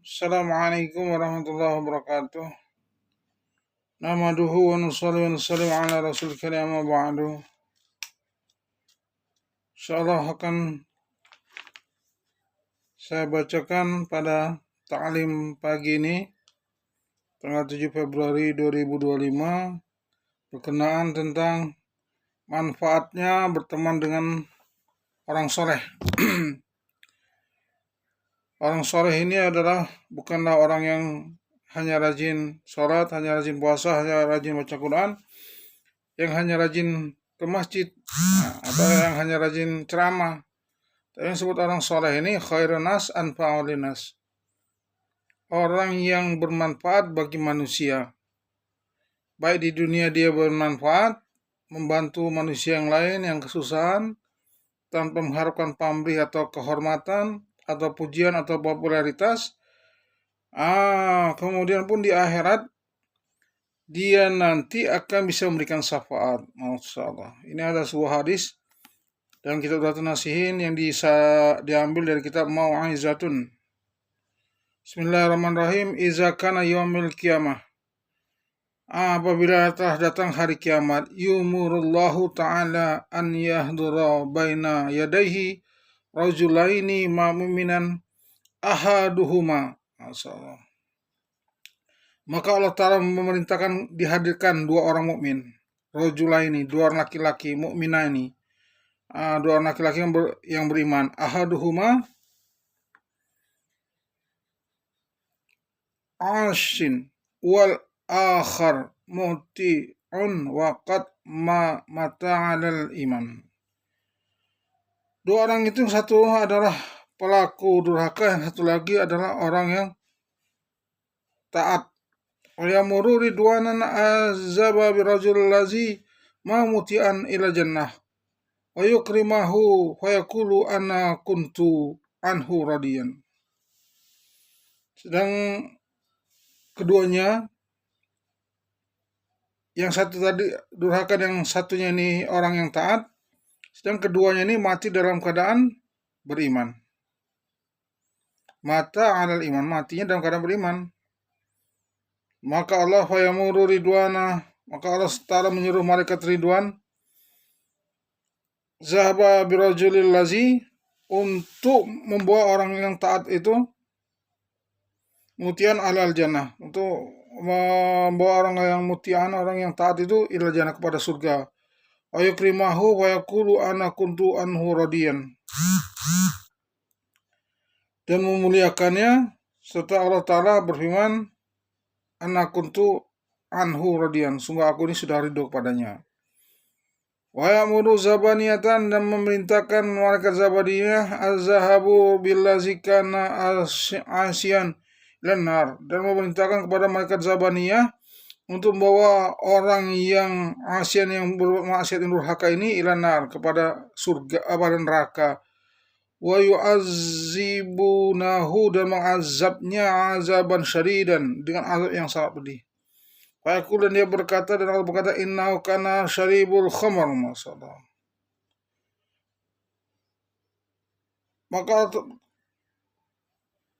Assalamualaikum warahmatullahi wabarakatuh. Namaduhu wa nusalli wa nusallim ala rasul karim amma ba'du. Insyaallah akan saya bacakan pada ta'lim pagi ini tanggal 7 Februari 2025 berkenaan tentang manfaatnya berteman dengan orang soleh. Orang soleh ini adalah bukanlah orang yang hanya rajin sholat, hanya rajin puasa, hanya rajin baca Quran, yang hanya rajin ke masjid, atau yang hanya rajin ceramah. Tapi yang disebut orang soleh ini khairun nas anfa'u linnas, orang yang bermanfaat bagi manusia. Baik di dunia dia bermanfaat, membantu manusia yang lain yang kesusahan, tanpa mengharapkan pamrih atau kehormatan, atau pujian atau popularitas. Kemudian pun di akhirat dia nanti akan bisa memberikan syafaat. Masyaallah. Ini ada sebuah hadis dalam kitab Dhatul Nasihin yang diambil dari kitab Mau'izatun. Bismillahirrahmanirrahim. Iza kana yaumil qiyamah. Apabila telah datang hari kiamat, yumurullahu ta'ala an yahdura baina yadaihi rajulaini mu'minan ahaduhuma. Masyaallah. Maka Allah Ta'ala memerintahkan dihadirkan dua orang mukmin, rajulaini, dua orang laki-laki, mukminani, dua orang laki-laki yang beriman. Ahaduhuma ashin wal akhar muti'un wa qad mata'alal iman. Dua orang itu, satu adalah pelaku durhaka, yang satu lagi adalah orang yang taat. Wa yamuru ridwanan azaba birajul lazi ma muti'an ila jannah wa yukrimahu wa yaqulu ana kuntu anhu radiyan. Sedang keduanya, yang satu tadi durhaka, yang satunya ini orang yang taat, sedang keduanya ini mati dalam keadaan beriman. Mata alal iman, matinya dalam keadaan beriman. Maka Allah fayamuru ridwana, maka Allah Ta'ala menyuruh malaikat Ridwan, zahaba birajulil lazi, untuk membawa orang yang taat itu, mutian alal jannah, untuk membawa orang yang mutian, orang yang taat itu ilal jannah, kepada surga. Wa yukrimahu wa yaqulu ana kuntu anhu radiyan, dan memuliakannya, serta Allah Ta'ala berfirman, ana kuntu anhu radiyan, sungguh aku ini sudah ridho kepadanya. Wa ya'muru zabaniyatan, dan memerintahkan malaikat zabaniyah az-zahabu billazi kana asyan lenar, dan memerintahkan kepada malaikat zabaniyah untuk membawa orang yang asyan, yang bermaksiat, yang durhaka ini, ilanar, kepada surga, pada neraka. Wa yu'azzibunahu, dan mengazabnya azaban syadidan, dengan azab yang sangat pedih. Fayaqul, dan dia berkata, dan Allah berkata, innahu kana syaribul khamar. Masyaallah. Maka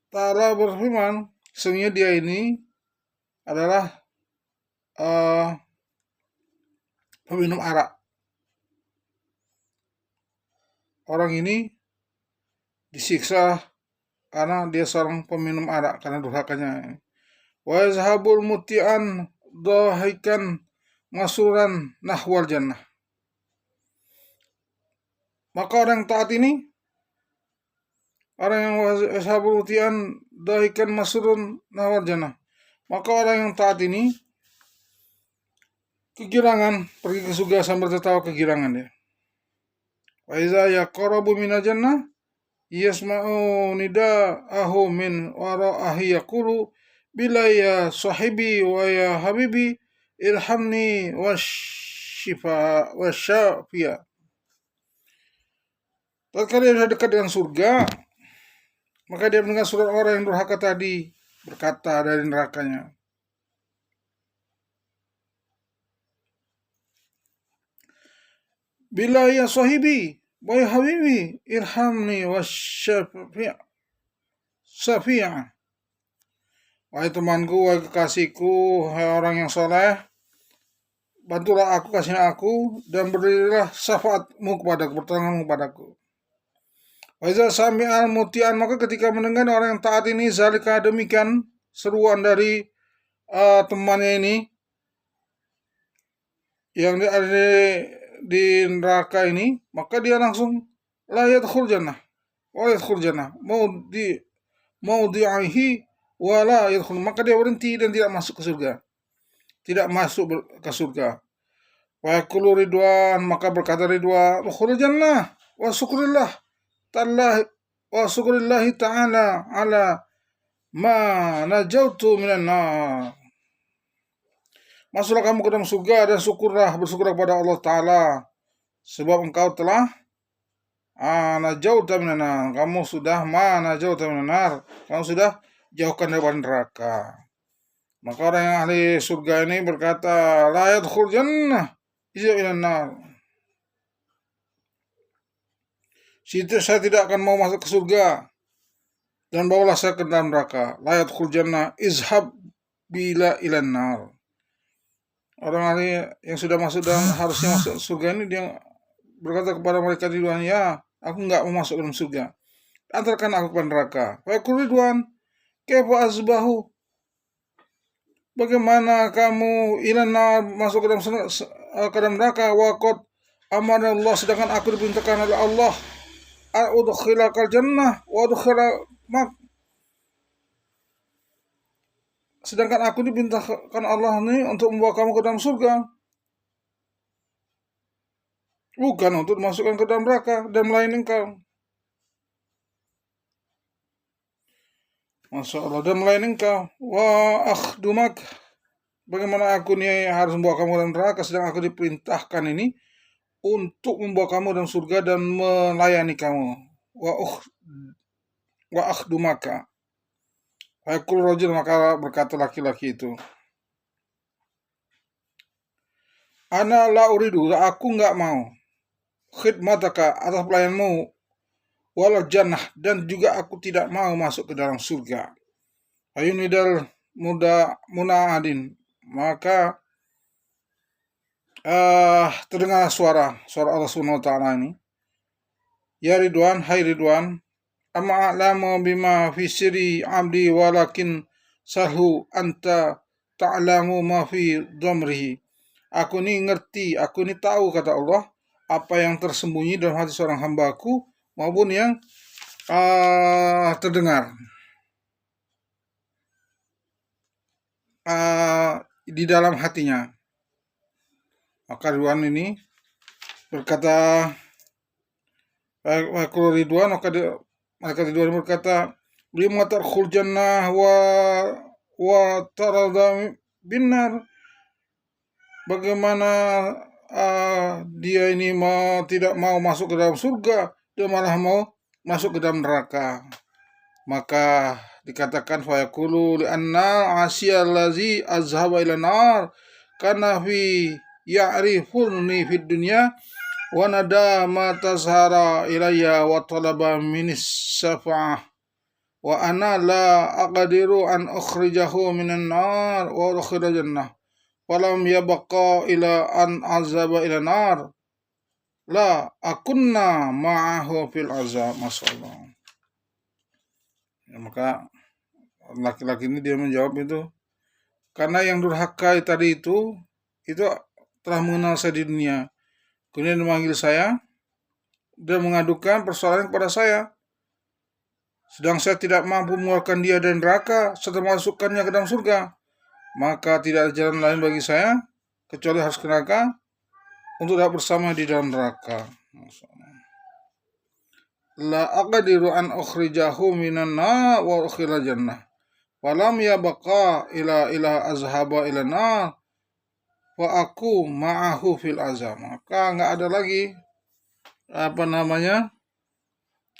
Ta'ala berfirman, sesungguhnya dia ini adalah peminum arak. Orang ini disiksa karena dia seorang peminum arak, karena durhakanya. Wa yazhabul muti'an dahikan masuran nahwal jannah. Maka orang yang taat ini, orang yang yazhabul muti'an dahikan masuran nahwal jannah, maka orang yang taat ini kegirangan, pergi ke surga sambil tertawa kegirangan dia. Wa iza yaqrabu minal jannah yasma'u nida'ahu min wara'ahi yaqulu bila ya sahibi wa ya habibi irhamni wasyafiya. Tatkala dia sudah dekat dengan surga, maka dia mendengar suara orang yang durhaka tadi berkata dari nerakanya, bila ya sahibi wa ya habibi irhamni wasyafiya. Wahai temanku, wahai kekasihku, wahai orang yang soleh, bantulah aku, kasihlah aku, dan berilah syafaatmu kepadaku, pertolonganmu kepadaku. Waiza sami al mutian, maka ketika mendengar orang yang taat ini, zalika demikian seruan dari temannya ini, yang ada di neraka ini, maka dia langsung la yadkhul jannah, wa yadkhul jannah, mau diaihi wala yadkhul, maka dia berhenti dan tidak masuk ke surga, tidak masuk ke surga. Wa yaqulu Ridwan, maka berkata Ridwan, ukhul jannah wa syukrillah ta'ala wa syukrillahi ta'ala ala ma najautu minan nar. Masuklah kamu ke dalam surga dan bersyukurlah kepada Allah Ta'ala, sebab engkau telah najauta minan nar, kamu sudah najauta minan nar, kamu sudah jauhkan dari neraka. Maka orang yang ahli surga ini berkata, la yadkhul jannah illa ilan nar. Saya tidak akan mau masuk ke surga, dan bawalah saya ke dalam neraka. La yadkhul jannah izhab bila ilan nar. Orang ahli yang sudah masuk dan harusnya masuk surga ini, dia berkata kepada mereka di dunia, ya, aku enggak mau masuk dalam surga, antarkan aku ke neraka. Wa yaqul Ridwan, kaifa azbahu, bagaimana kamu ilan masuk ke dalam neraka, wa qad amana Allah, sedangkan aku diperintahkan oleh Allah, udkhilakal jannah wa udkhilak, sedangkan aku diperintahkan Allah ini untuk membawa kamu ke dalam surga, bukan untuk dimasukkan ke dalam neraka dan melayani engkau. Masya Allah, dan melayani engkau. Wa akhdumak, bagaimana aku ini harus membawa kamu dalam neraka, sedang aku diperintahkan ini untuk membawa kamu dalam surga dan melayani kamu. Wa akhdumaka. Yaqul rajul, maka berkata laki-laki itu, ana la uridu, aku enggak mau, khidmataka, atas pelayanmu, wal jannah, dan juga aku tidak mau masuk ke dalam surga. Ayunidal munaadin, maka terdengar suara Allah Subhanahu wa taala ini, ya Ridwan, hai Ridwan, amma a'lamu bima fi sirri abdi walakin sahu anta ta'lamu ma fi dhamrihi. Aku ini ngerti, aku ini tahu, kata Allah, apa yang tersembunyi dalam hati seorang hambaku maupun yang terdengar di dalam hatinya. Maka Ridwan ini berkata, kalau Ridwan, maka Ridwan berkata, lima tarkhul jannah wa tarada binar, bagaimana dia ini tidak mau masuk ke dalam surga, dia malah mau masuk ke dalam neraka. Maka dikatakan fa yaqulu li anna asyallazi azhaba ila nar kana fi ya'rifuni fid dunya wa nada ma tazhara ilayya wa talaba minis syafa'ah wa ana la aqdiru an ukhrijahu minan nar wa udkhila jannah walam yabqa ila an azaba ila nar la akunna ma'ahu fil azab. Masyaallah. Ya, maka laki-laki ini dia menjawab itu, karena yang durhaka tadi itu telah mengenal saya di dunia, kemudian memanggil saya dan mengadukan persoalan kepada saya, sedang saya tidak mampu mengeluarkan dia dari neraka serta memasukkannya ke dalam surga, maka tidak ada jalan lain bagi saya kecuali harus ke neraka untuk dapat bersama di dalam neraka. La aqdiru an ukhrijahu minan nar wa ukhila jannah walam yabqa ila azhaba ila nar wa aku ma'ahu fil azab. Maka enggak ada lagi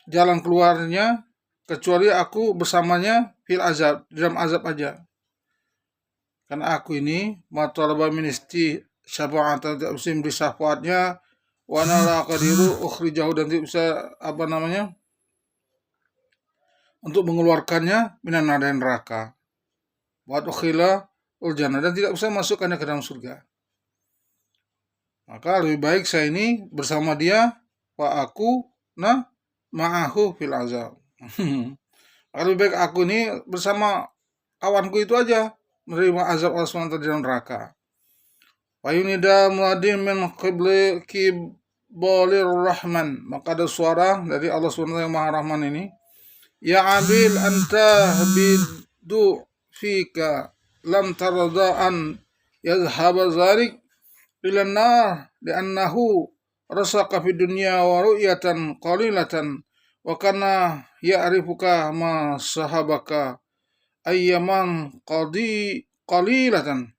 jalan keluarnya kecuali aku bersamanya fil azab, di dalam azab aja. Karena aku ini matalaba ministi syafa'atan, tidak bisa memberi syafaatnya, wa la qadiru ukhrijahu, dan tidak bisa untuk mengeluarkannya minan nar, dari neraka. wa udkhila jannah, dan tidak bisa masukkannya ke dalam surga. Maka lebih baik saya ini bersama dia, wa aku ma'ahu fil azab. Lebih baik aku ini bersama kawanku itu aja menerima azab Allah SWT di dalam neraka. Wa yunida muadin min kibalir rahman, maka ada suara dari Allah SWT yang Maha Rahman ini, ya abil anta bidu fika lam tarda an yazhaba zalik ila nar li'annahu rasaka fid dunya wa ru'yatan qalilatan wa kana ya'rifuka ma sahabaka ayyaman qalilatan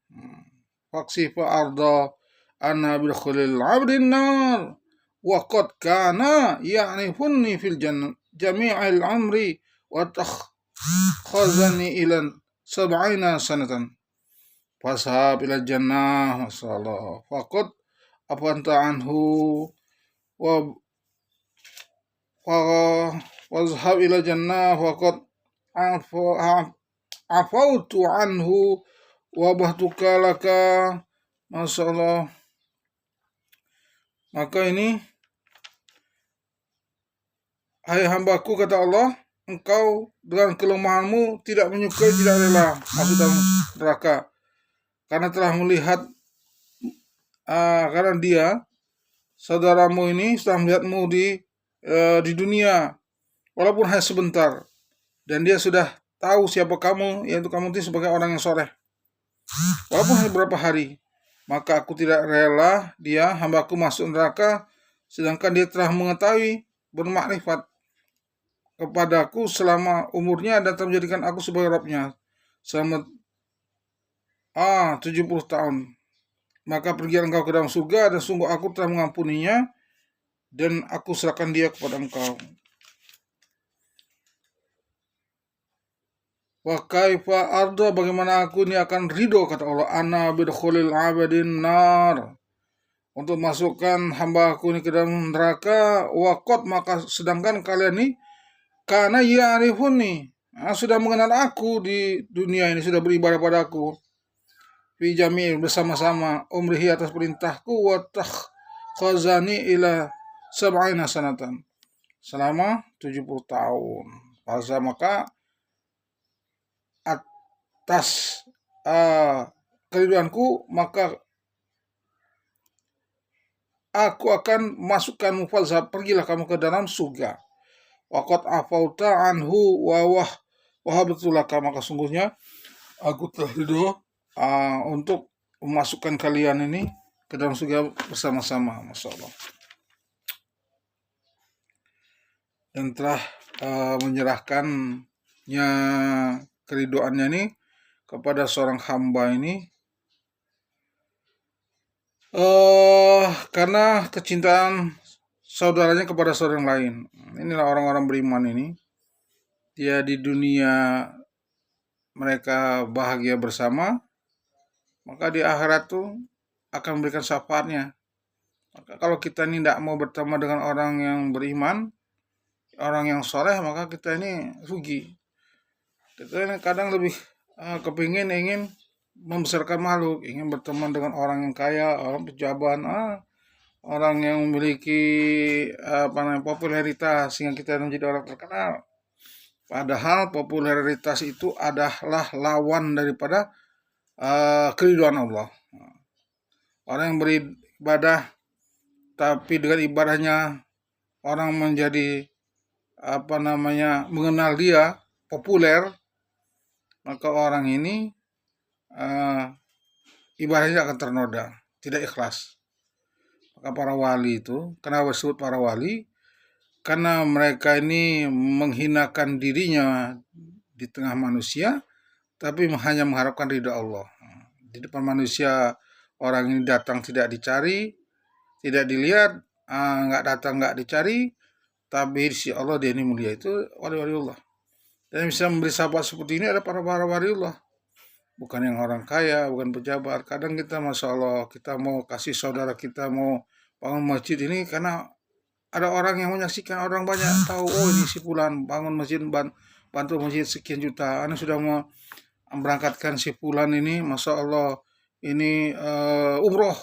faksifa arda anna bil khulil abdin nar wa qad kana ya'rifunni fil jami'il amri wa takhazani ila 70 sanatan fashab ila jannah masallah faqad afanta anhu wa wazhab ila jannah faqad afautu anhu wa bahtuka laka masallah. Maka ini, hai hambaku, kata Allah, engkau dengan kelemahanmu tidak menyukai, tidak rela masuk dalam neraka, karena telah melihat, karena dia, saudaramu ini, sudah melihatmu di dunia, walaupun hanya sebentar, dan dia sudah tahu siapa kamu, yaitu kamu itu sebagai orang yang soleh, walaupun hanya beberapa hari. Maka aku tidak rela dia, hambaku, masuk neraka, sedangkan dia telah mengetahui, bermakrifat kepadaku selama umurnya, dan telah menjadikan aku sebagai Rabbnya selama 70 tahun. Maka pergi engkau ke dalam surga, dan sungguh aku telah mengampuninya, dan aku serahkan dia kepada engkau. Wa kaifa arda, bagaimana aku ini akan ridho, kata Allah, ana bidkhulil abadin nar, untuk masukkan hamba aku ini ke dalam neraka, waqad, maka sedangkan kalian ini, karena ya'rifuni, sudah mengenal aku di dunia ini, sudah beribadah padaku, fi jami', bersama-sama, umrihi, atas perintahku, wa takhazani ila 70 sanatan, selama 70 tahun. Fasa, maka atas keriduanku, maka aku akan masukkan mufalzah, pergilah kamu ke dalam surga. Waqad afauta anhu wa wahabtulaka, maka sungguhnya aku telah ridho untuk memasukkan kalian ini ke dalam surga bersama-sama. Masya Allah. Dan telah menyerahkannya keridoannya ini kepada seorang hamba ini, karena kecintaan saudaranya kepada seorang lain. Inilah orang-orang beriman ini. Dia di dunia mereka bahagia bersama, maka di akhirat tuh akan memberikan syafaatnya. Maka kalau kita ini tidak mau bertemu dengan orang yang beriman, orang yang soleh, maka kita ini rugi. Kita ini kadang lebih kepingin, ingin membesarkan makhluk, ingin berteman dengan orang yang kaya, orang pejabat, orang yang memiliki popularitas, sehingga kita menjadi orang terkenal. Padahal popularitas itu adalah lawan daripada keridhaan Allah. Orang yang beribadah, tapi dengan ibadahnya orang menjadi mengenal dia, populer, maka orang ini ibadahnya akan ternoda, tidak ikhlas. Maka para wali itu, kenapa disebut para wali? Karena mereka ini menghinakan dirinya di tengah manusia, tapi hanya mengharapkan ridha Allah. Di depan manusia, orang ini datang tidak dicari, tidak dilihat, nggak datang nggak dicari, tapi si Allah dia ini mulia. Itu wali-waliullah. Dan bisa memberi sahabat seperti ini ada para waliullah. Bukan yang orang kaya, bukan pejabat. Kadang kita, Masya Allah, kita mau kasih saudara kita, mau bangun masjid ini, karena ada orang yang menyaksikan, orang banyak tahu, oh ini si fulan bangun masjid, bantu masjid sekian juta, anda sudah mau berangkatkan si fulan ini, masya Allah ini umroh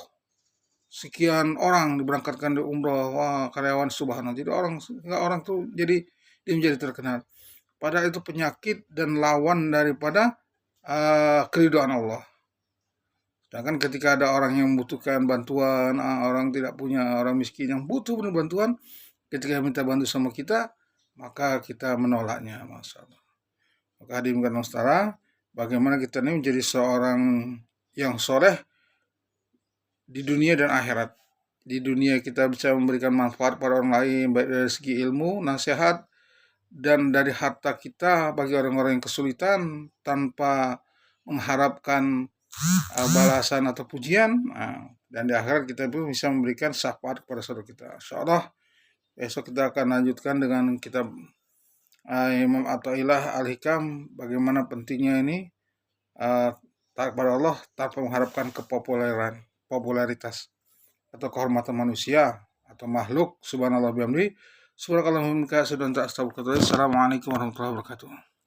sekian orang diberangkatkan di umroh, wah karyawan subhanallah. Jadi orang tuh jadi dia menjadi terkenal. Padahal itu penyakit dan lawan daripada keridhaan Allah. Sedangkan ketika ada orang yang membutuhkan bantuan, orang tidak punya, orang miskin yang butuh benar bantuan, ketika minta bantu sama kita, maka kita menolaknya, masya Allah. Maka hadirin sekalian, bagaimana kita ini menjadi seorang yang soleh di dunia dan akhirat. Di dunia kita bisa memberikan manfaat pada orang lain, baik dari segi ilmu, nasihat, dan dari harta kita bagi orang-orang yang kesulitan tanpa mengharapkan balasan atau pujian. Dan di akhirat kita pun bisa memberikan syafaat kepada saudara kita. Insyaallah besok kita akan lanjutkan dengan kitab Imam Athaillah Al-Hikam, bagaimana pentingnya ini taat kepada Allah tanpa mengharapkan popularitas atau kehormatan manusia atau makhluk. Subhanallah bihamdi. Subhanakallahumma wa bihamdika asyhadu an la ilaha illa anta astaghfiruka wa atubu ilaik. Assalamualaikum warahmatullahi wabarakatuh.